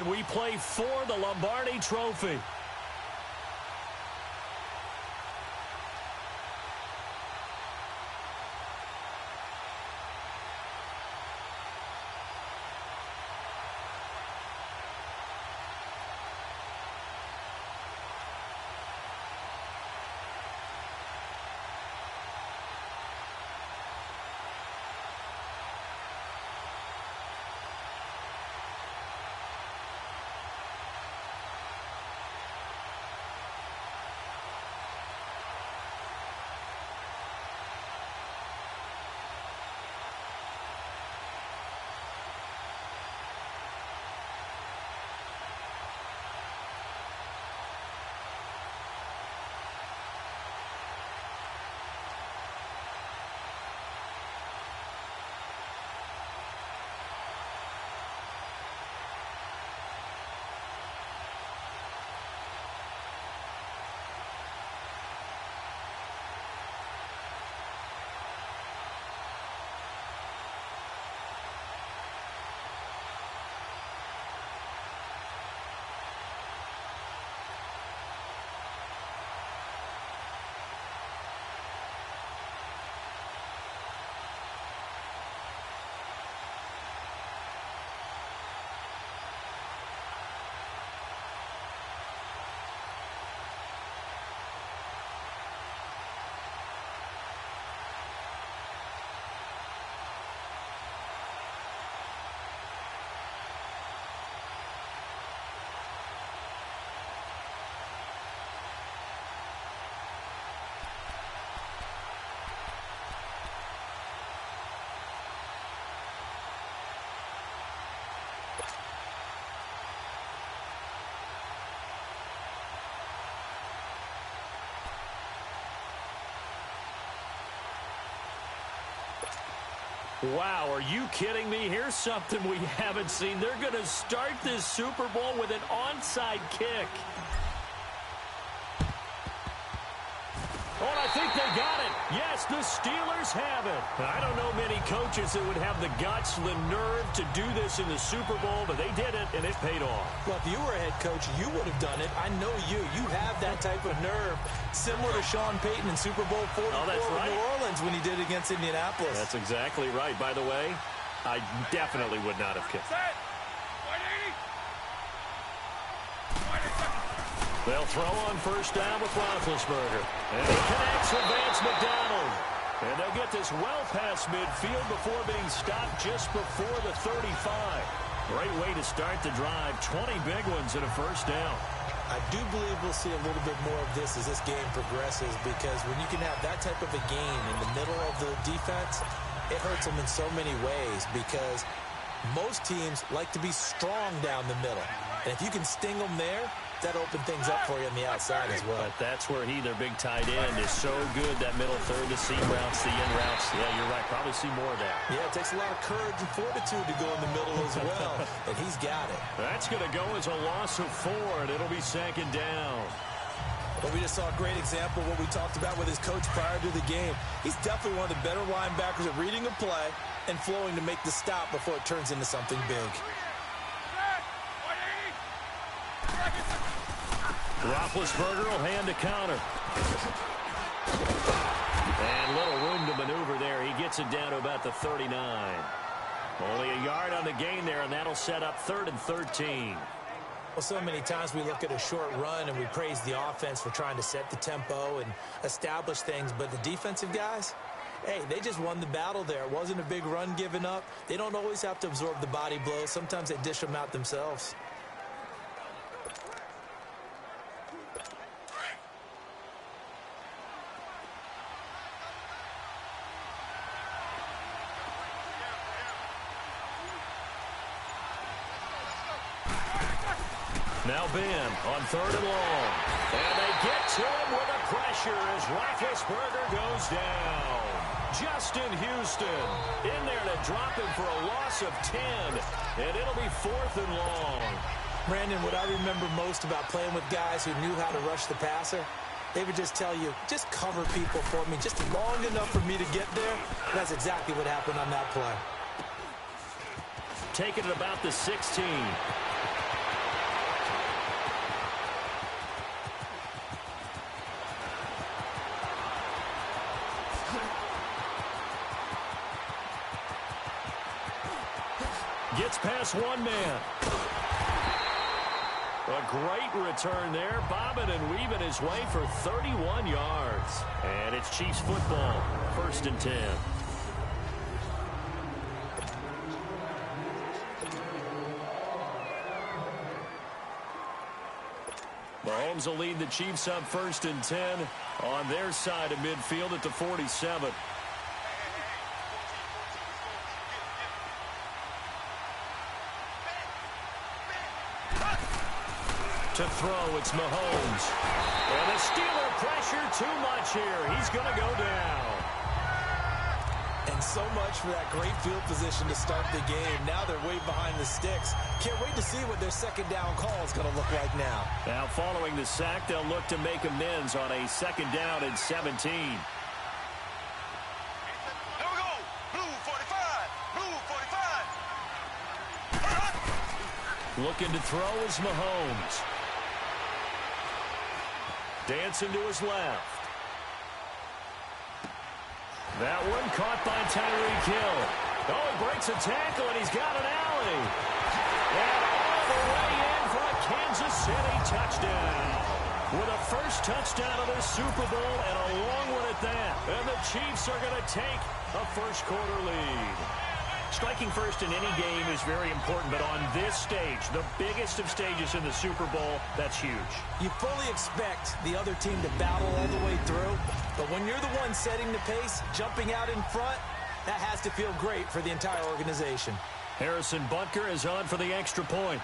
and we play for the Lombardi Trophy. Wow, are you kidding me? Here's something we haven't seen. They're going to start this Super Bowl with an onside kick. Oh, and I think they got it. Yes, the Steelers have it. I don't know many coaches that would have the guts, the nerve to do this in the Super Bowl, but they did it, and it paid off. Well, if you were a head coach, you would have done it. I know you. You have that type of nerve, similar to Sean Payton in Super Bowl 44 with New Orleans when he did it against Indianapolis. That's exactly right. By the way, I definitely would not have kicked. They'll throw on first down with Roethlisberger. And he connects with Vance McDonald. And they'll get this well past midfield before being stopped just before the 35. Great way to start the drive. 20 big ones and a first down. I do believe we'll see a little bit more of this as this game progresses, because when you can have that type of a game in the middle of the defense, it hurts them in so many ways, because most teams like to be strong down the middle. And if you can sting them there, that open things up for you on the outside as well. But that's where their big tight end, is so good. That middle third, the seam routes, the in routes. Yeah, you're right. Probably see more of that. Yeah, it takes a lot of courage and fortitude to go in the middle as well. And he's got it. That's going to go as a loss of 4, and it'll be second down. But we just saw a great example of what we talked about with his coach prior to the game. He's definitely one of the better linebackers at reading a play and flowing to make the stop before it turns into something big. Roethlisberger will hand a counter. And little room to maneuver there. He gets it down to about the 39. Only a yard on the gain there, and that'll set up 3rd and 13. Well, so many times we look at a short run and we praise the offense for trying to set the tempo and establish things, but the defensive guys, hey, they just won the battle there. It wasn't a big run given up. They don't always have to absorb the body blows. Sometimes they dish them out themselves. Now Ben on 3rd and long. And they get to him with the pressure as Roethlisberger goes down. Justin Houston in there to drop him for a loss of 10. And it'll be 4th and long. Brandon, what I remember most about playing with guys who knew how to rush the passer, they would just tell you, just cover people for me, just long enough for me to get there. That's exactly what happened on that play. Taking it about the 16. Gets past one man. A great return there, bobbing and weaving his way for 31 yards. And it's Chiefs football, 1st and 10. Mahomes will lead the Chiefs up 1st and 10 on their side of midfield at the 47. To throw, it's Mahomes. And the Steeler pressure too much here. He's going to go down. And so much for that great field position to start the game. Now they're way behind the sticks. Can't wait to see what their second down call is going to look like now. Now following the sack, they'll look to make amends on a 2nd down and 17. Here we go. Blue 45. Blue 45. Looking to throw is Mahomes. Dancing to his left. That one caught by Tyreek Hill. Oh, he breaks a tackle, and he's got an alley. And all the way in for a Kansas City touchdown. With a first touchdown of this Super Bowl, and a long one at that. And the Chiefs are going to take a first-quarter lead. Striking first in any game is very important, but on this stage, the biggest of stages in the Super Bowl, that's huge. You fully expect the other team to battle all the way through, but when you're the one setting the pace, jumping out in front, that has to feel great for the entire organization. Harrison Butker is on for the extra point.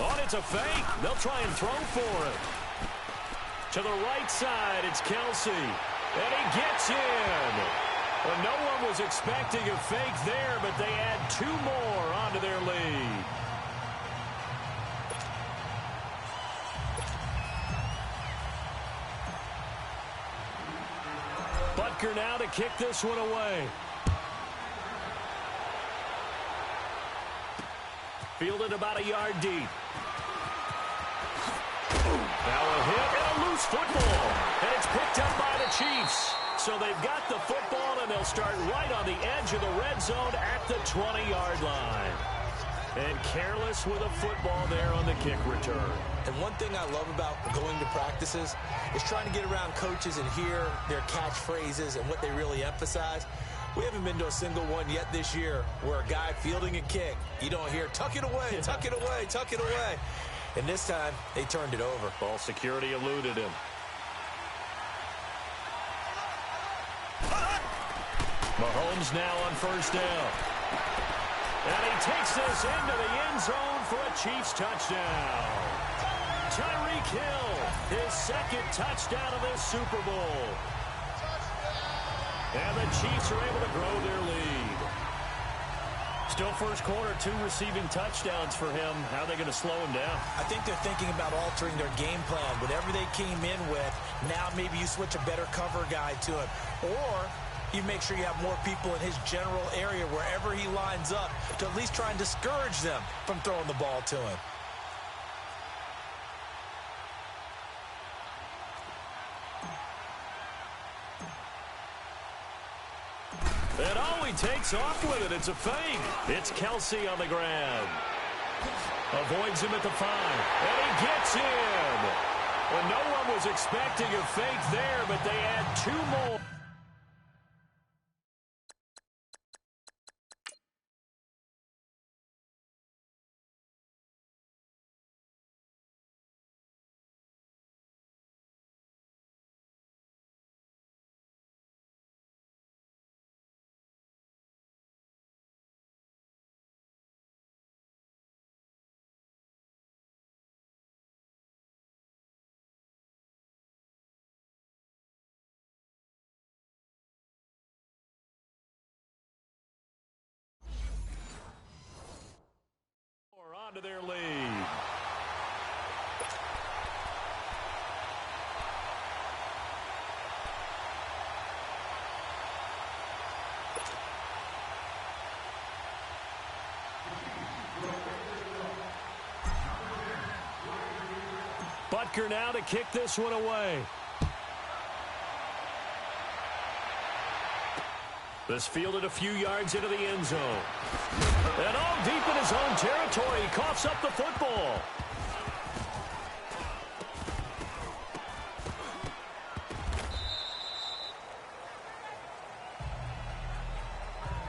Oh, it's a fake. They'll try and throw for it. To the right side, it's Kelsey. And he gets in. Well, no one was expecting a fake there, but they add 2 more onto their lead. Butker now to kick this one away. Fielded about a yard deep. Now a hit and a loose football. And it's picked up by the Chiefs. So they've got the football, and they'll start right on the edge of the red zone at the 20-yard line. And careless with a football there on the kick return. And one thing I love about going to practices is trying to get around coaches and hear their catchphrases and what they really emphasize. We haven't been to a single one yet this year where a guy fielding a kick, you don't hear, tuck it away, tuck it away, tuck it away. And this time, they turned it over. Ball security eluded him. Mahomes now on first down. And he takes this into the end zone for a Chiefs touchdown. Tyreek Hill, his 2nd touchdown of this Super Bowl. And the Chiefs are able to grow their lead. Still first quarter, 2 receiving touchdowns for him. How are they going to slow him down? I think they're thinking about altering their game plan. Whatever they came in with, now maybe you switch a better cover guy to him. Or you make sure you have more people in his general area wherever he lines up to at least try and discourage them from throwing the ball to him. And oh, he takes off with it. It's a fake. It's Kelsey on the ground. Avoids him at the 5. And he gets in. Well, no one was expecting a fake there, but they add 2 more. To their lead. Butker now to kick this one away. This fielded a few yards into the end zone. And all deep in his own territory, he coughs up the football.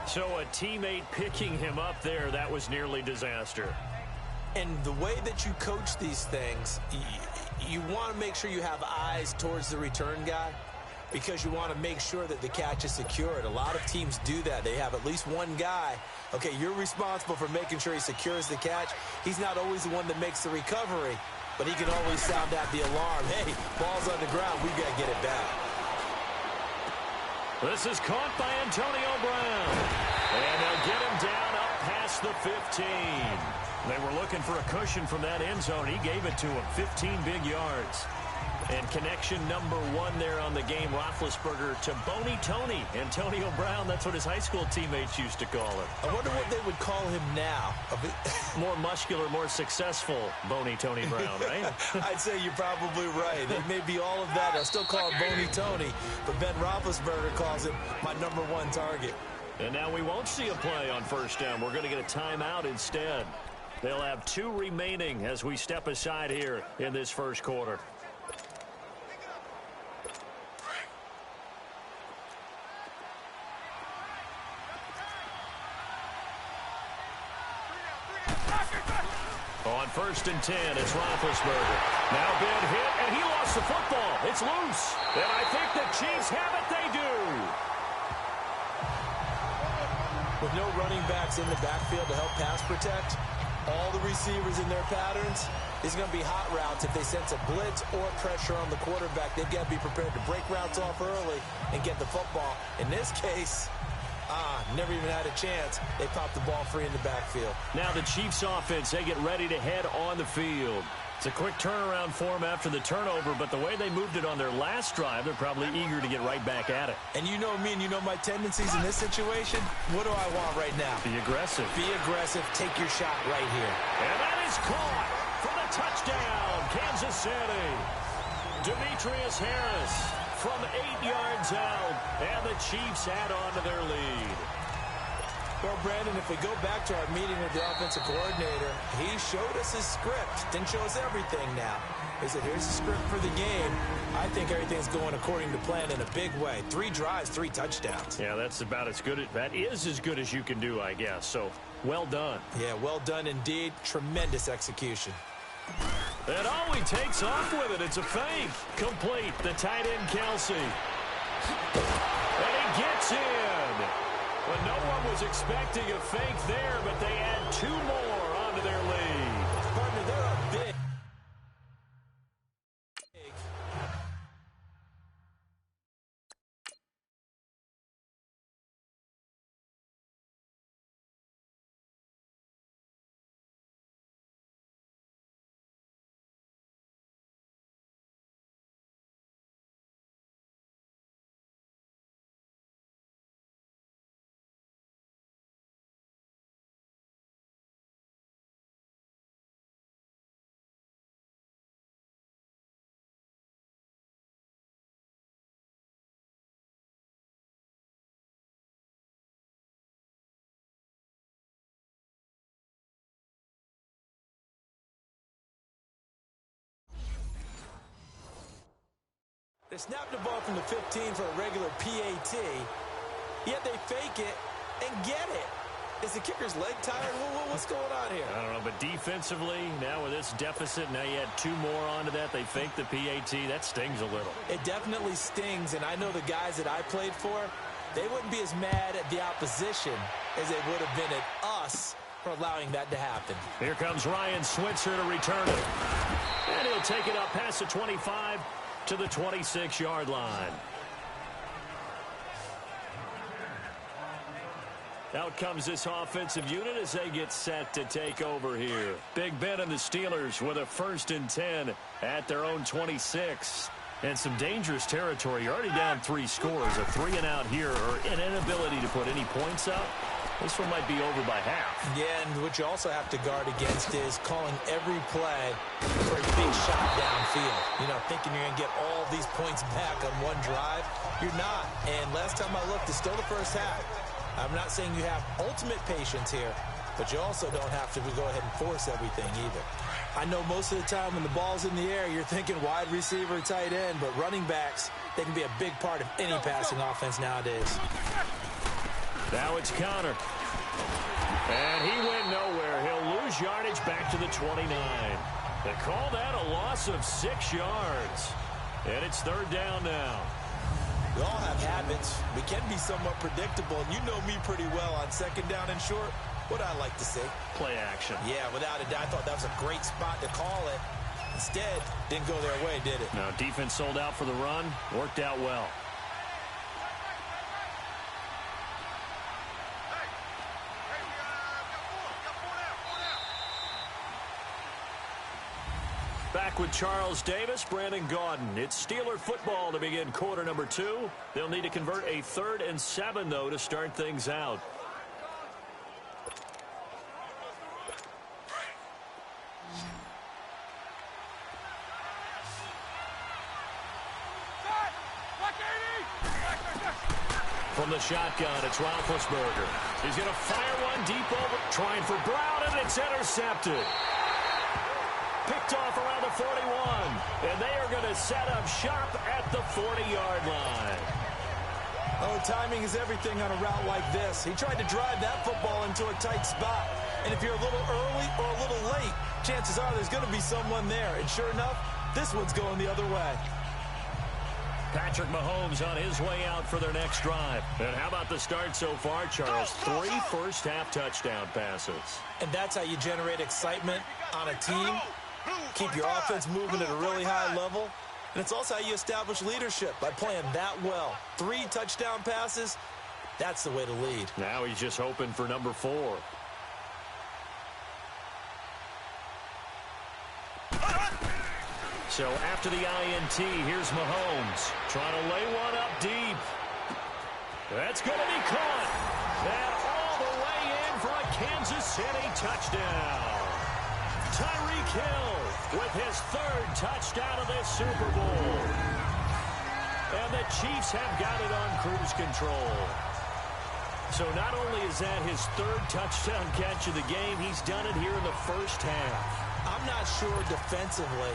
So a teammate picking him up there, that was nearly disaster. And the way that you coach these things, you want to make sure you have eyes towards the return guy because you want to make sure that the catch is secured. A lot of teams do that. They have at least one guy. Okay, you're responsible for making sure he secures the catch. He's not always the one that makes the recovery, but he can always sound out the alarm. Hey, ball's on the ground. We've got to get it back. This is caught by Antonio Brown. And they'll get him down up past the 15. They were looking for a cushion from that end zone. He gave it to him, 15 big yards. And connection number 1 there on the game, Roethlisberger to Boney Tony. Antonio Brown, that's what his high school teammates used to call him. I wonder what they would call him now. More muscular, more successful Boney Tony Brown, right? I'd say you're probably right. It may be all of that. I'll still call him Boney Tony, but Ben Roethlisberger calls him my number 1 target. And now we won't see a play on first down. We're going to get a timeout instead. They'll have 2 remaining as we step aside here in this first quarter. On first and 10, it's Roethlisberger. Now big hit, and he lost the football. It's loose. And I think the Chiefs have it. They do. With no running backs in the backfield to help pass protect, all the receivers in their patterns, it's going to be hot routes. If they sense a blitz or pressure on the quarterback, they've got to be prepared to break routes off early and get the football. In this case, never even had a chance. They popped the ball free in the backfield. Now the Chiefs offense, they get ready to head on the field. It's a quick turnaround for them after the turnover, but the way they moved it on their last drive, they're probably eager to get right back at it. And you know me and you know my tendencies in this situation. What do I want right now? Be aggressive. Be aggressive. Take your shot right here. And that is caught for the touchdown, Kansas City. Demetrius Harris from 8 yards out, and the Chiefs add on to their lead. Well, Brandon, if we go back to our meeting with the offensive coordinator, he showed us his script. Didn't show us everything now. He said, here's the script for the game. I think everything's going according to plan in a big way. 3 drives, 3 touchdowns. Yeah, that's about as good. That is as good as you can do, I guess. So, well done. Yeah, well done indeed. Tremendous execution. And he takes off with it. It's a fake. Complete. The tight end, Kelsey. And he gets in. Well, no one was expecting a fake there, but they add 2 more onto their lead. Partner, they're a big. They snapped the ball from the 15 for a regular PAT, yet they fake it and get it. Is the kicker's leg tired? What's going on here? I don't know, but defensively, now with this deficit, now you add 2 more onto that. They fake the PAT. That stings a little. It definitely stings, and I know the guys that I played for, they wouldn't be as mad at the opposition as they would have been at us for allowing that to happen. Here comes Ryan Switzer to return it. And he'll take it up past the 25 to the 26-yard line. Out comes this offensive unit as they get set to take over here. Big Ben and the Steelers with a 1st and 10 at their own 26. And some dangerous territory. You're already down 3 scores. A 3-and-out here or an inability to put any points up. This one might be over by half. Yeah, and what you also have to guard against is calling every play for a big shot downfield. You know, thinking you're going to get all these points back on one drive. You're not. And last time I looked, it's still the first half. I'm not saying you have ultimate patience here, but you also don't have to go ahead and force everything either. I know most of the time when the ball's in the air, you're thinking wide receiver, tight end, but running backs, they can be a big part of any passing offense nowadays. Now it's Connor. And he went nowhere. He'll lose yardage back to the 29. They call that a loss of 6 yards. And it's third down now. We all have habits. We can be somewhat predictable, and you know me pretty well on second down and short. What I like to say? Play action. Yeah, without a doubt, I thought that was a great spot to call it. Instead, didn't go their way, did it? Now, defense sold out for the run. Worked out well. Back with Charles Davis, Brandon Gaudin. It's Steeler football to begin quarter number 2. They'll need to convert a 3rd and 7, though, to start things out. From the shotgun, it's Roethlisberger. He's going to fire one deep over, trying for Brown, and it's intercepted. Picked off around the 41, and they are going to set up shop at the 40-yard line. Oh, timing is everything on a route like this. He tried to drive that football into a tight spot, and if you're a little early or a little late, chances are there's going to be someone there, and sure enough, this one's going the other way. Patrick Mahomes on his way out for their next drive. And how about the start so far, Charles? 3 first-half touchdown passes. And that's how you generate excitement on a team. Keep your offense moving at a really high level. And it's also how you establish leadership, by playing that well. 3 touchdown passes, that's the way to lead. Now he's just hoping for number 4. So after the INT, here's Mahomes trying to lay one up deep. That's going to be caught. And all the way in for a Kansas City touchdown. Tyreek Hill with his 3rd touchdown of this Super Bowl. And the Chiefs have got it on cruise control. So not only is that his 3rd touchdown catch of the game, he's done it here in the first half. I'm not sure defensively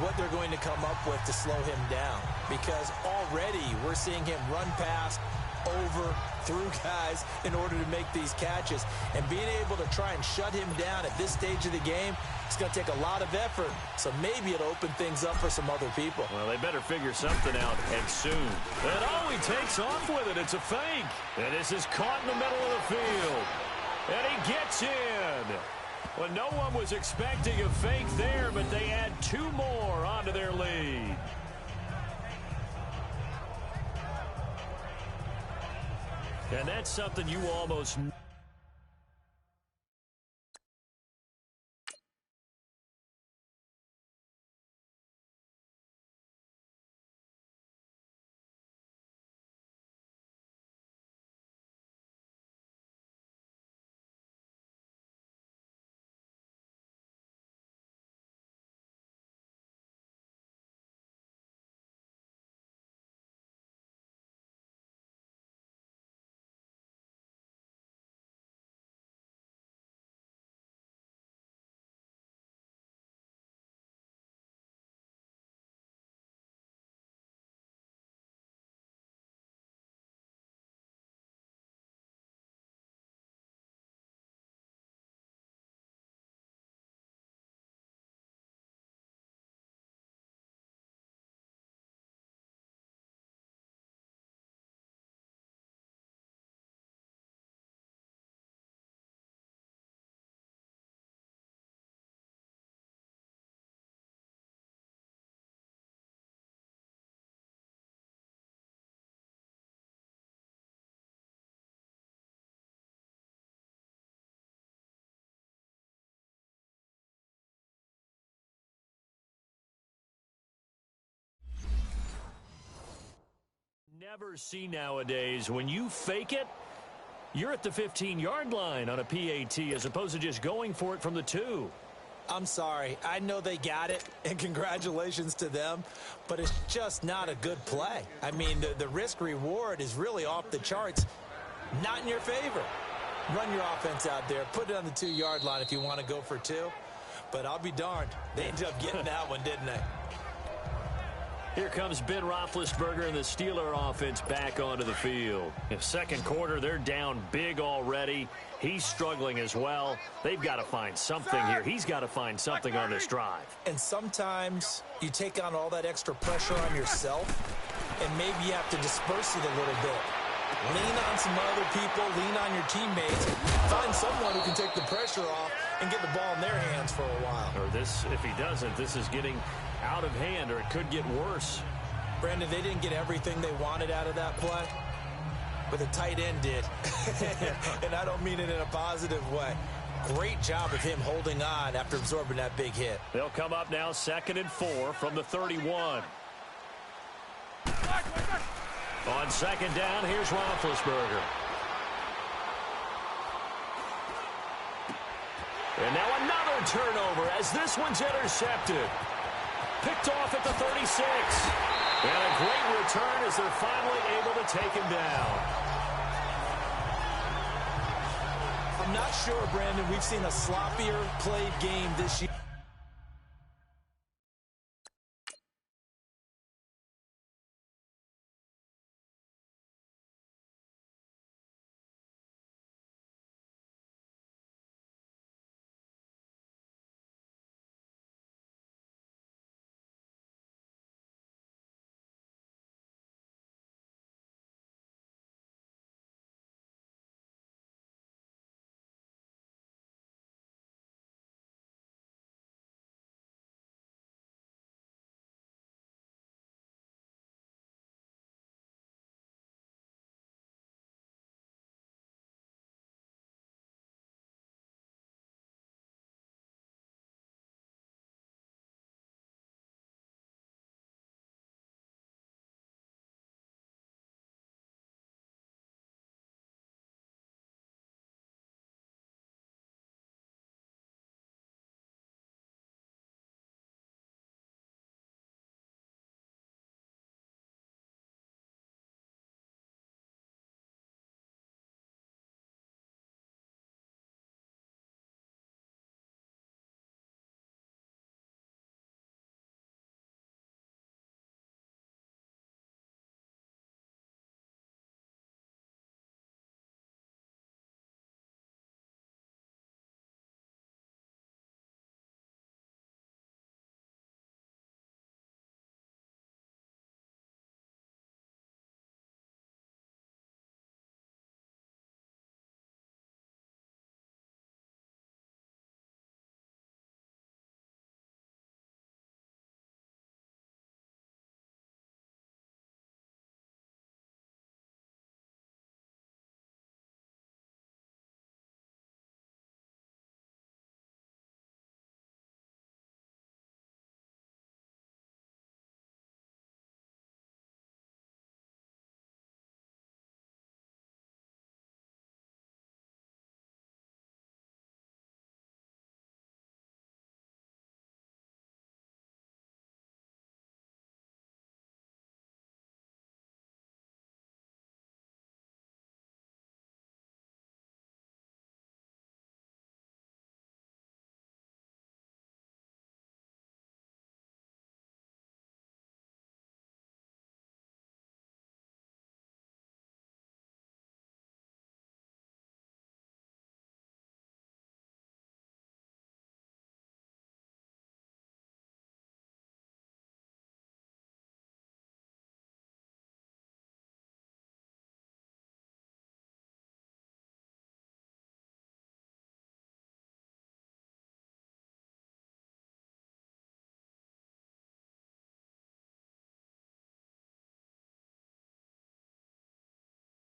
what they're going to come up with to slow him down, because already we're seeing him run past, over, through guys in order to make these catches. And being able to try and shut him down at this stage of the game, it's going to take a lot of effort. So maybe it'll open things up for some other people. Well, they better figure something out, and soon. And oh, he takes off with it. It's a fake. And this is caught in the middle of the field. And he gets in. Well, no one was expecting a fake there, but they add 2 more onto their lead. And that's something you almost... Never see nowadays when you fake it You're at the 15-yard line on a PAT as opposed to just going for it from the 2. I'm sorry. I know they got it, and congratulations to them, but it's just not a good play. I mean, the risk-reward is really off the charts, not in your favor. Run your offense out there. Put it on the 2-yard line if you want to go for 2, but I'll be darned. They ended up getting that one, didn't they? Here comes Ben Roethlisberger and the Steeler offense back onto the field. In second quarter, they're down big already. He's struggling as well. They've got to find something here. He's got to find something on this drive. And sometimes you take on all that extra pressure on yourself, and maybe you have to disperse it a little bit. Lean on some other people, lean on your teammates, find someone who can take the pressure off and get the ball in their hands for a while. Or this, if he doesn't, this is getting out of hand, or it could get worse. Brandon, they didn't get everything they wanted out of that play, but the tight end did. And I don't mean it in a positive way. Great job of him holding on after absorbing that big hit. They'll come up now 2nd and 4 from the 31. On 2nd down, here's Roethlisberger. And now another turnover as this one's intercepted. Picked off at the 36. And a great return as they're finally able to take him down. I'm not sure, Brandon, we've seen a sloppier played game this year.